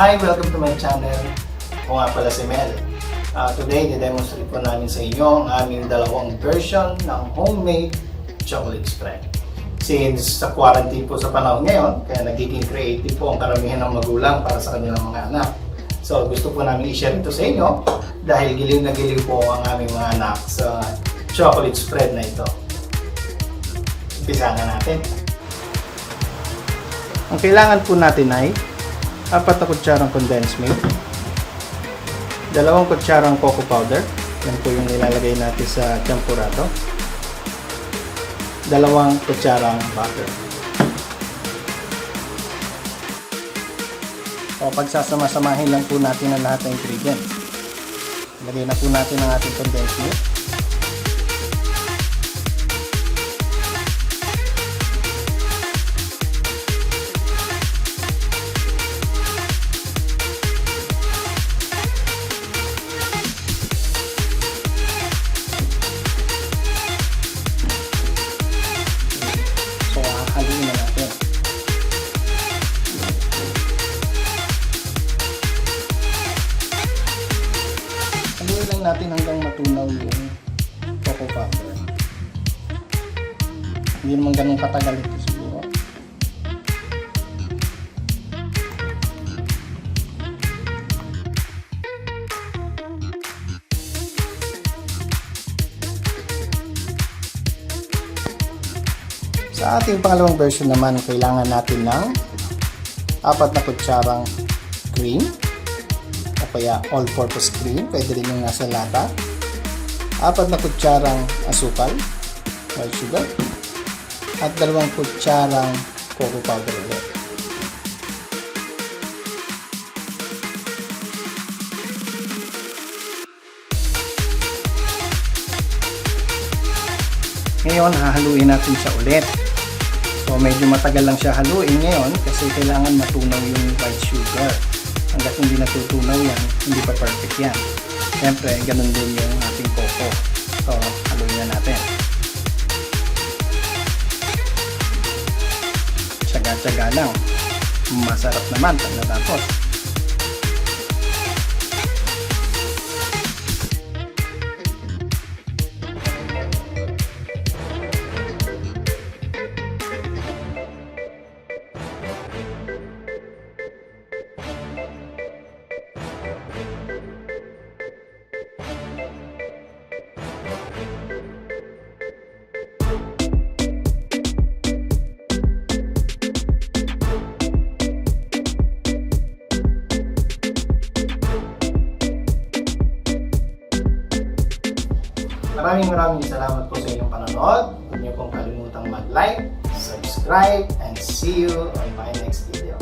Hi! Welcome to my channel. Ako nga pala si Mel. Today, i-demonstrate po namin sa inyo ang aming dalawang version ng homemade chocolate spread. Since sa quarantine po sa panahon ngayon, kaya nagiging creative po ang karamihan ng magulang para sa kanilang mga anak. So gusto po namin i-share ito sa inyo dahil giliw na giliw po ang aming mga anak sa chocolate spread na ito. Umpisa na natin. Ang kailangan po natin ay 4 na kutsarang condensed milk, 2 kutsarang cocoa powder, yan po yung nilalagay natin sa champurado, 2 kutsarang butter. O pagsasama-samahin lang po natin ang lahat ng ingredients. Lagay na po natin ang ating condensed milk. Haluin na natin. Haluin lang natin hanggang matunaw yung cocoa powder. Hindi naman ganun katagal ito siguro. Sa ating pangalawang version naman, kailangan natin ng 4 na kutsarang cream o kaya all-purpose cream, pwede rin yung nasa lata, 4 na kutsarang asukal, white sugar, at 2 kutsarang cocoa powder ulit. Ngayon, hahaluin natin siya ulit. So, medyo matagal lang siya haluin ngayon kasi kailangan matunaw yung white sugar. Hanggat hindi natutunaw yan, hindi pa perfect yan. Siyempre, ganun din yung ating coco. So, haluin na natin. Tsaga-tsaga lang. Masarap naman pag natapos. Maraming salamat po sa inyong panonood. Huwag niyo pong kalimutang mag-like, subscribe, and see you on my next video.